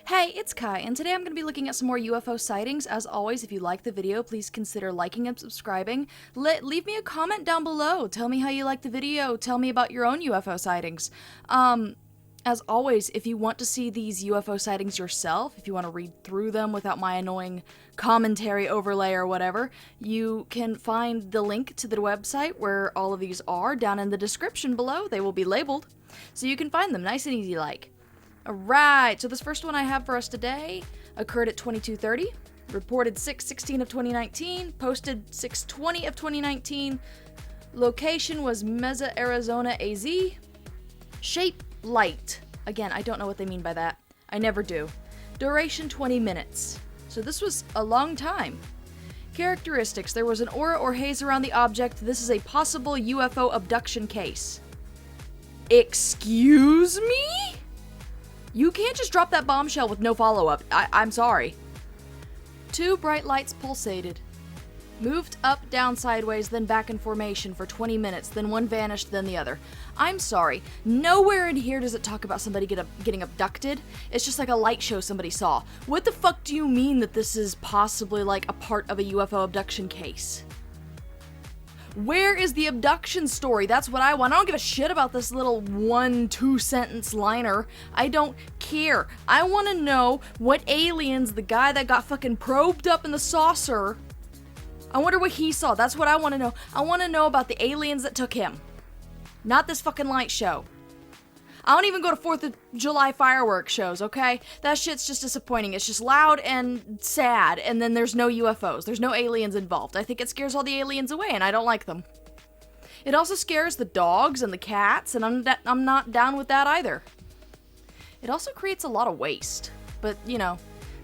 Hey, it's Kai, and today I'm going to be looking at some more UFO sightings. As always, if you like the video, please consider liking and subscribing. Leave me a comment down below. Tell me how you like the video. Tell me about your own UFO sightings. As always, if you want to see these UFO sightings yourself, if you want to read through them without my annoying commentary overlay or whatever, you can find the link to the website where all of these are down in the description below. They will be labeled, so you can find them nice and easy like. Alright, so this first one I have for us today occurred at 22:30, reported 6/16 of 2019, posted 6/20 of 2019, location was Mesa, Arizona, AZ, shape light. Again, I don't know what they mean by that. I never do. Duration 20 minutes. So this was a long time. Characteristics, there was an aura or haze around the object. This is a possible UFO abduction case. Excuse me? You can't just drop that bombshell with no follow-up. I'm sorry. 2 bright lights pulsated. Moved up, down, sideways, then back in formation for 20 minutes, then one vanished, then the other. I'm sorry. Nowhere in here does it talk about somebody getting abducted. It's just like a light show somebody saw. What the fuck do you mean that this is possibly like a part of a UFO abduction case? Where is the abduction story? That's what I want. I don't give a shit about this little 1-2 sentence liner. I don't care. I want to know what aliens the guy that got fucking probed up in the saucer, I wonder what he saw. That's what I want to know. I want to know about the aliens that took him. Not this fucking light show. I don't even go to 4th of July fireworks shows, okay? That shit's just disappointing. It's just loud and sad, and then there's no UFOs. There's no aliens involved. I think it scares all the aliens away, and I don't like them. It also scares the dogs and the cats, and I'm not down with that either. It also creates a lot of waste. But, you know,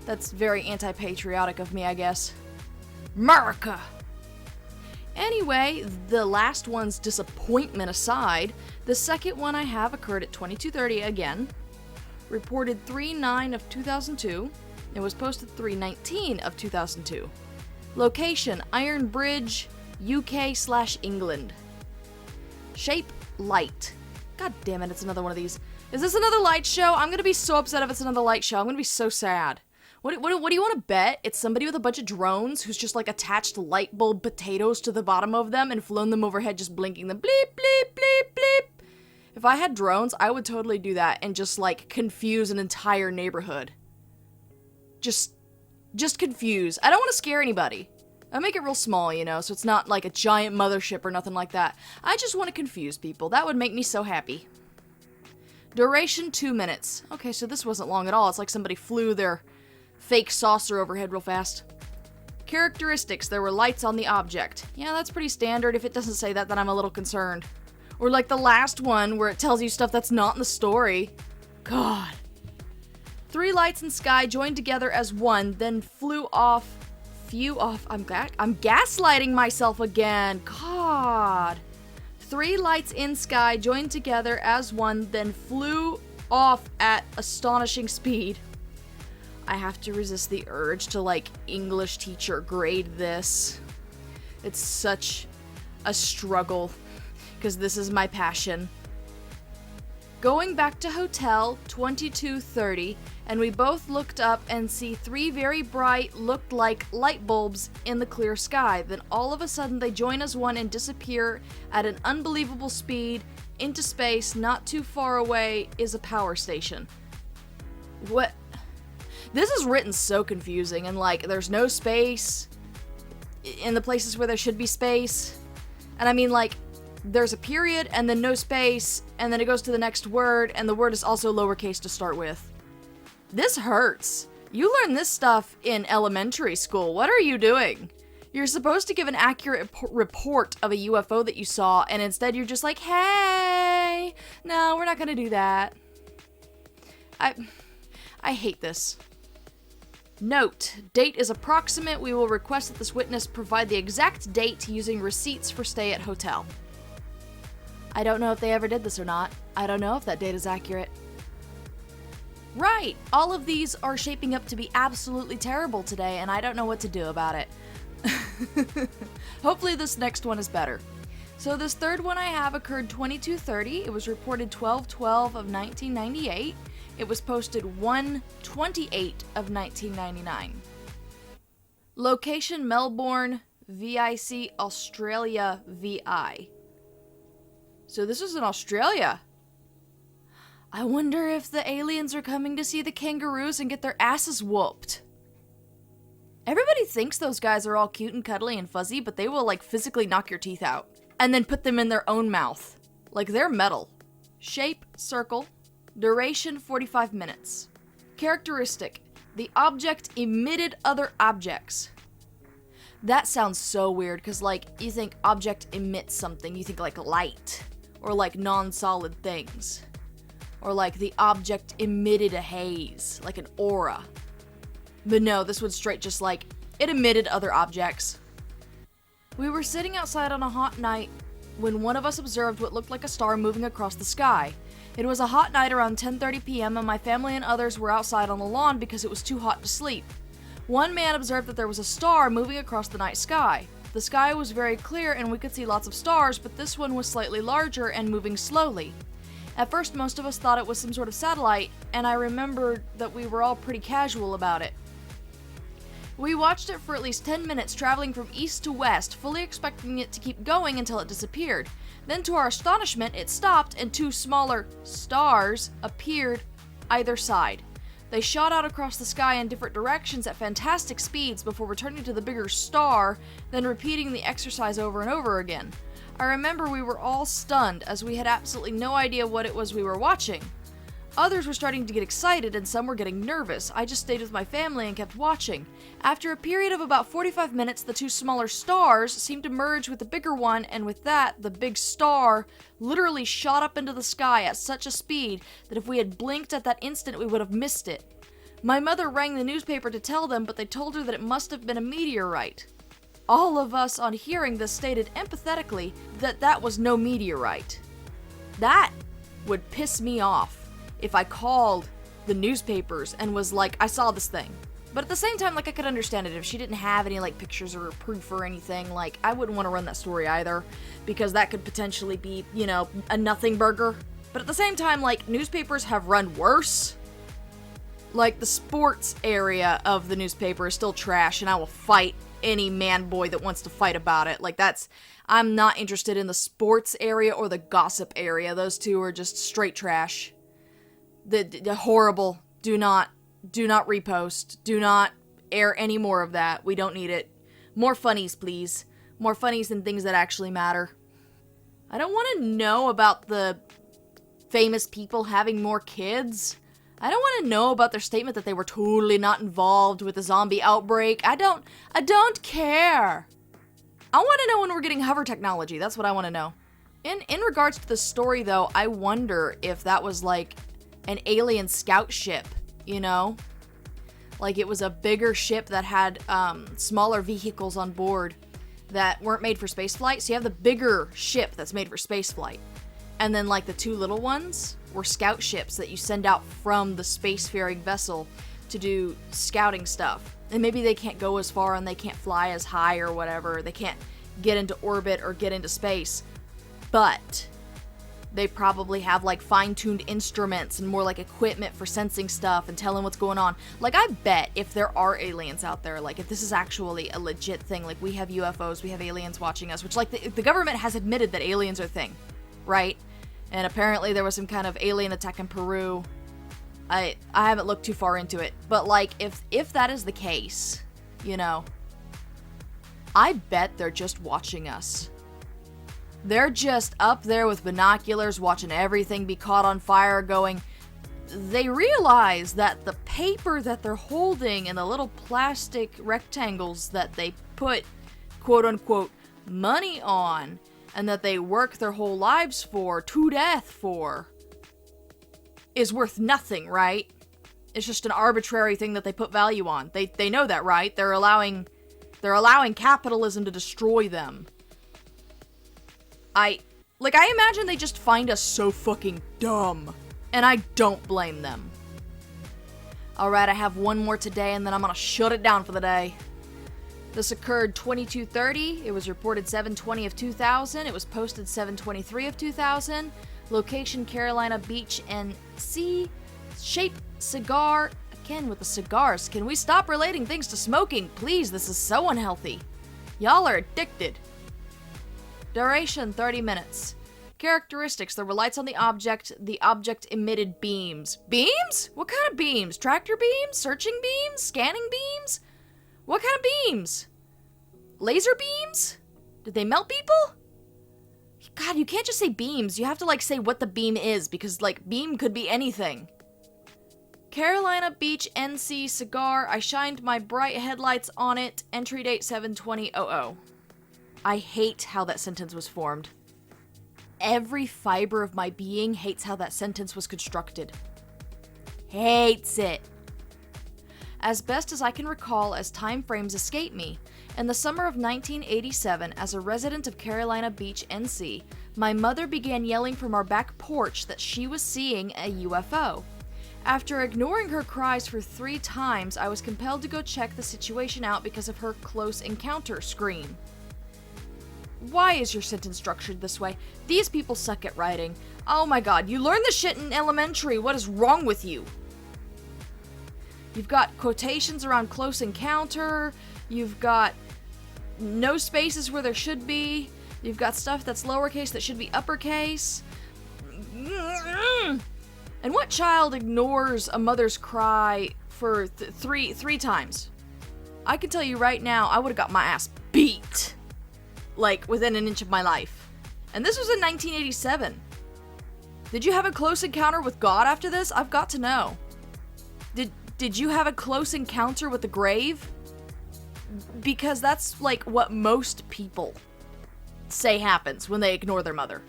that's very anti-patriotic of me, I guess. America! Anyway, the last one's disappointment aside, the second one I have occurred at 22:30 again, reported 3/9 of 2002, it was posted 3/19 of 2002. Location, Iron Bridge, UK/England. Shape, light. God damn it, it's another one of these. Is this another light show? I'm gonna be so upset if it's another light show. I'm gonna be so sad. What do you want to bet? It's somebody with a bunch of drones who's just like attached light bulb potatoes to the bottom of them and flown them overhead just blinking them bleep, bleep, bleep, bleep. If I had drones, I would totally do that and just like confuse an entire neighborhood. Just confuse. I don't want to scare anybody. I make it real small, you know, so it's not like a giant mothership or nothing like that. I just want to confuse people. That would make me so happy. Duration 2 minutes. Okay, so this wasn't long at all. It's like somebody flew their fake saucer overhead real fast. Characteristics, there were lights on the object. Yeah, that's pretty standard. If it doesn't say that, then I'm a little concerned. Or like the last one where it tells you stuff that's not in the story. God. 3 lights in sky joined together as one, then flew off. I'm gaslighting myself again. God. 3 lights in sky joined together as one, then flew off at astonishing speed. I have to resist the urge to, like, English teacher grade this. It's such a struggle, because this is my passion. Going back to hotel, 22:30, and we both looked up and see 3 very bright, looked like light bulbs in the clear sky. Then all of a sudden they join as one and disappear at an unbelievable speed into space. Not too far away is a power station. What? This is written so confusing, and like, there's no space in the places where there should be space. And I mean, like, there's a period, and then no space, and then it goes to the next word, and the word is also lowercase to start with. This hurts. You learn this stuff in elementary school. What are you doing? You're supposed to give an accurate report of a UFO that you saw, and instead you're just like, hey, no, we're not gonna do that. I hate this. Note, date is approximate. We will request that this witness provide the exact date using receipts for stay at hotel. I don't know if they ever did this or not. I don't know if that date is accurate. Right, all of these are shaping up to be absolutely terrible today, and I don't know what to do about it. Hopefully this next one is better. So this third one I have occurred 22:30. It was reported 12/12 of 1998. It was posted 1/28 of 1999. Location Melbourne, VIC, Australia, VI. So this is in Australia. I wonder if the aliens are coming to see the kangaroos and get their asses whooped. Everybody thinks those guys are all cute and cuddly and fuzzy, but they will, like, physically knock your teeth out. And then put them in their own mouth. Like, they're metal. Shape, circle. Duration, 45 minutes. Characteristic: the object emitted other objects. That sounds so weird, because, like, you think object emits something. You think, like, light. Or, like, non-solid things. Or, like, the object emitted a haze. Like an aura. But no, this one's straight just like, it emitted other objects. We were sitting outside on a hot night when one of us observed what looked like a star moving across the sky. It was a hot night around 10:30 p.m. and my family and others were outside on the lawn because it was too hot to sleep. One man observed that there was a star moving across the night sky. The sky was very clear and we could see lots of stars, but this one was slightly larger and moving slowly. At first, most of us thought it was some sort of satellite, and I remembered that we were all pretty casual about it. We watched it for at least 10 minutes, traveling from east to west, fully expecting it to keep going until it disappeared. Then, to our astonishment, it stopped and two smaller stars appeared either side. They shot out across the sky in different directions at fantastic speeds before returning to the bigger star, then repeating the exercise over and over again. I remember we were all stunned, as we had absolutely no idea what it was we were watching. Others were starting to get excited and some were getting nervous. I just stayed with my family and kept watching. After a period of about 45 minutes, the two smaller stars seemed to merge with the bigger one, and with that, the big star literally shot up into the sky at such a speed that if we had blinked at that instant, we would have missed it. My mother rang the newspaper to tell them, but they told her that it must have been a meteorite. All of us, on hearing this, stated empathetically that that was no meteorite. That would piss me off if I called the newspapers and was like, I saw this thing. But at the same time, like, I could understand it if she didn't have any, like, pictures or proof or anything. Like, I wouldn't want to run that story either, because that could potentially be, you know, a nothing burger. But at the same time, like, newspapers have run worse. Like, the sports area of the newspaper is still trash, and I will fight any man boy that wants to fight about it. Like, I'm not interested in the sports area or the gossip area. Those two are just straight trash. The horrible. Do not repost. Do not air any more of that. We don't need it. More funnies, please. More funnies than things that actually matter. I don't want to know about the famous people having more kids. I don't want to know about their statement that they were totally not involved with the zombie outbreak. I don't care. I want to know when we're getting hover technology. That's what I want to know. In regards to the story, though, I wonder if that was like an alien scout ship, you know? Like, it was a bigger ship that had smaller vehicles on board that weren't made for spaceflight. So you have the bigger ship that's made for spaceflight. And then, like, the two little ones were scout ships that you send out from the spacefaring vessel to do scouting stuff. And maybe they can't go as far and they can't fly as high or whatever. They can't get into orbit or get into space. But they probably have, like, fine-tuned instruments and more, like, equipment for sensing stuff and telling what's going on. Like, I bet if there are aliens out there, like, if this is actually a legit thing, like, we have UFOs, we have aliens watching us, which, like, the government has admitted that aliens are a thing, right? And apparently there was some kind of alien attack in Peru. I haven't looked too far into it, but, like, if that is the case, you know, I bet they're just watching us. They're just up there with binoculars watching everything be caught on fire going, they realize that the paper that they're holding and the little plastic rectangles that they put, quote unquote, money on, and that they work their whole lives for, to death for, is worth nothing, right? It's just an arbitrary thing that they put value on. They know that, right? They're allowing capitalism to destroy them. I imagine they just find us so fucking dumb. And I don't blame them. Alright, I have one more today and then I'm gonna shut it down for the day. This occurred 22:30. It was reported 7:20 of 2000. It was posted 7:23 of 2000. Location, Carolina Beach, NC. shape cigar. Again with the cigars. Can we stop relating things to smoking? Please, this is so unhealthy. Y'all are addicted. Duration 30 minutes. Characteristics: there were lights on the object emitted beams. Beams? What kind of beams? Tractor beams? Searching beams? Scanning beams? What kind of beams? Laser beams? Did they melt people? God, you can't just say beams. You have to, like, say what the beam is, because, like, beam could be anything. Carolina Beach NC cigar. I shined my bright headlights on it. Entry date 7/20/00. I hate how that sentence was formed. Every fiber of my being hates how that sentence was constructed. Hates it. As best as I can recall, as time frames escape me, in the summer of 1987, as a resident of Carolina Beach, NC, my mother began yelling from our back porch that she was seeing a UFO. After ignoring her cries for 3 times, I was compelled to go check the situation out because of her close encounter scream. Why is your sentence structured this way? These people suck at writing. Oh my god, you learned this shit in elementary. What is wrong with you? You've got quotations around close encounter. You've got no spaces where there should be. You've got stuff that's lowercase that should be uppercase. And what child ignores a mother's cry for three times? I can tell you right now, I would have got my ass beat. Like, within an inch of my life. And this was in 1987. Did you have a close encounter with God after this? I've got to know. Did you have a close encounter with the grave? Because that's, like, what most people say happens when they ignore their mother.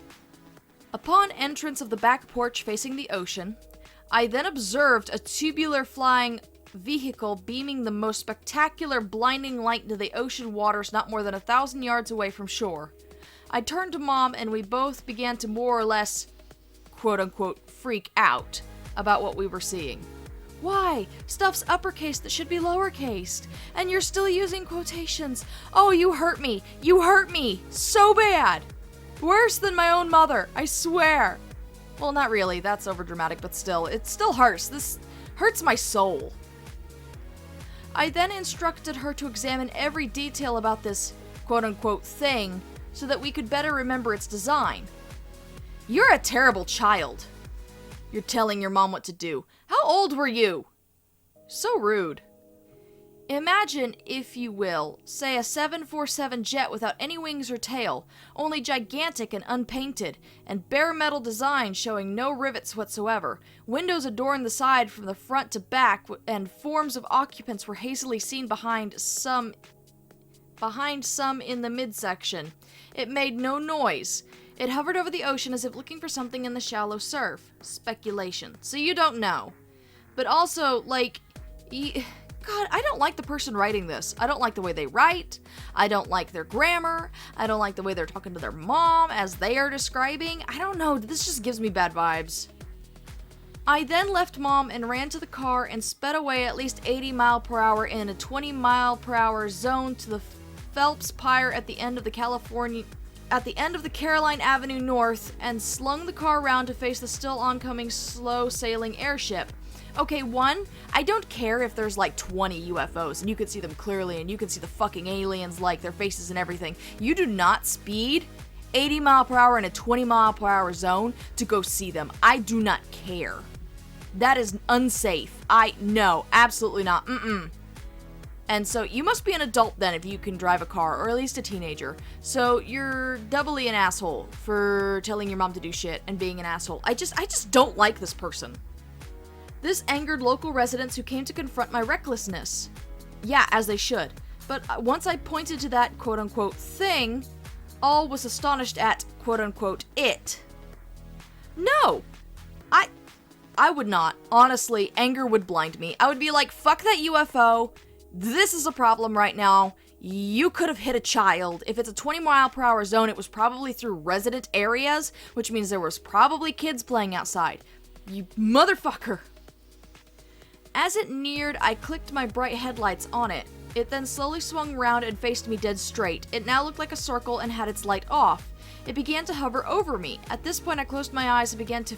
Upon entrance of the back porch facing the ocean, I then observed a tubular flying vehicle beaming the most spectacular blinding light into the ocean waters not more than 1,000 yards away from shore. I turned to Mom and we both began to more or less, quote-unquote, freak out about what we were seeing. Why? Stuff's uppercase that should be lowercase. And you're still using quotations. Oh, you hurt me. You hurt me. So bad. Worse than my own mother. I swear. Well, not really. That's overdramatic, but still. It still hurts. This hurts my soul. I then instructed her to examine every detail about this quote-unquote thing so that we could better remember its design. You're a terrible child. You're telling your mom what to do. How old were you? So rude. Imagine, if you will, say a 747 jet without any wings or tail, only gigantic and unpainted, and bare metal design showing no rivets whatsoever. Windows adorned the side from the front to back, and forms of occupants were hazily seen behind some in the midsection. It made no noise. It hovered over the ocean as if looking for something in the shallow surf. Speculation. So you don't know. But also, like, God, I don't like the person writing this. I don't like the way they write. I don't like their grammar. I don't like the way they're talking to their mom as they are describing. I don't know. This just gives me bad vibes. I then left Mom and ran to the car and sped away at least 80 mile per hour in a 20 mile per hour zone to the Phelps Pier at the end of the Caroline Avenue North and slung the car around to face the still oncoming slow sailing airship. Okay, one, I don't care if there's like 20 UFOs and you can see them clearly and you can see the fucking aliens, like their faces and everything. You do not speed 80 mile per hour in a 20 mile per hour zone to go see them. I do not care. That is unsafe. No, absolutely not. And so you must be an adult then if you can drive a car, or at least a teenager. So you're doubly an asshole for telling your mom to do shit and being an asshole. I just don't like this person. This angered local residents who came to confront my recklessness. Yeah, as they should. But once I pointed to that quote-unquote thing, all was astonished at quote-unquote it. No! I would not. Honestly, anger would blind me. I would be like, fuck that UFO. This is a problem right now. You could have hit a child. If it's a 20 mile per hour zone, it was probably through resident areas, which means there was probably kids playing outside. You motherfucker. As it neared, I clicked my bright headlights on it. It then slowly swung around and faced me dead straight. It now looked like a circle and had its light off. It began to hover over me. At this point, I closed my eyes and began to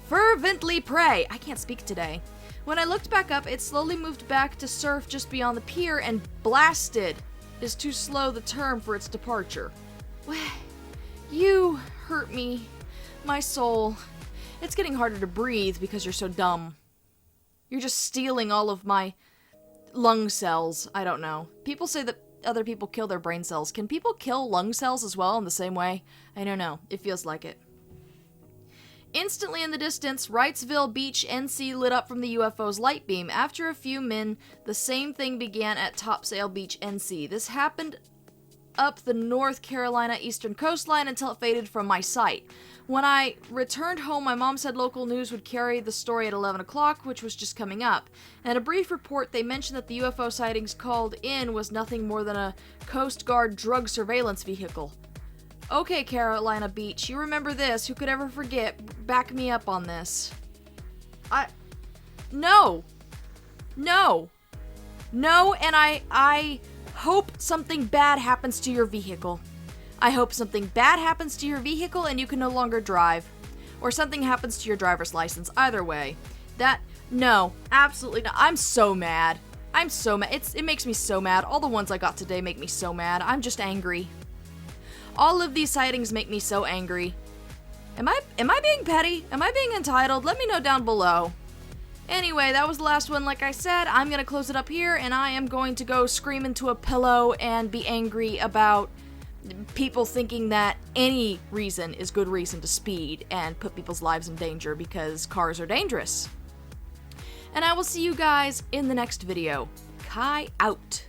fervently pray. I can't speak today. When I looked back up, it slowly moved back to surf just beyond the pier, and blasted is too slow the term for its departure. You hurt me. My soul. It's getting harder to breathe because you're so dumb. You're just stealing all of my lung cells. I don't know. People say that other people kill their brain cells. Can people kill lung cells as well in the same way? I don't know. It feels like it. Instantly in the distance, Wrightsville Beach, NC lit up from the UFO's light beam. After a few min, the same thing began at Topsail Beach, NC. This happened up the North Carolina eastern coastline until it faded from my sight. When I returned home, my mom said local news would carry the story at 11 o'clock, which was just coming up. In a brief report, they mentioned that the UFO sightings called in was nothing more than a Coast Guard drug surveillance vehicle. Okay, Carolina Beach, you remember this. Who could ever forget? Back me up on this. No, and I hope something bad happens to your vehicle. I hope something bad happens to your vehicle and you can no longer drive. Or something happens to your driver's license. Either way. No, absolutely not. I'm so mad. It makes me so mad. All the ones I got today make me so mad. I'm just angry. All of these sightings make me so angry. Am I being petty? Am I being entitled? Let me know down below. Anyway, that was the last one. Like I said, I'm gonna close it up here, and I am going to go scream into a pillow and be angry about people thinking that any reason is good reason to speed and put people's lives in danger because cars are dangerous. And I will see you guys in the next video. Kaii out.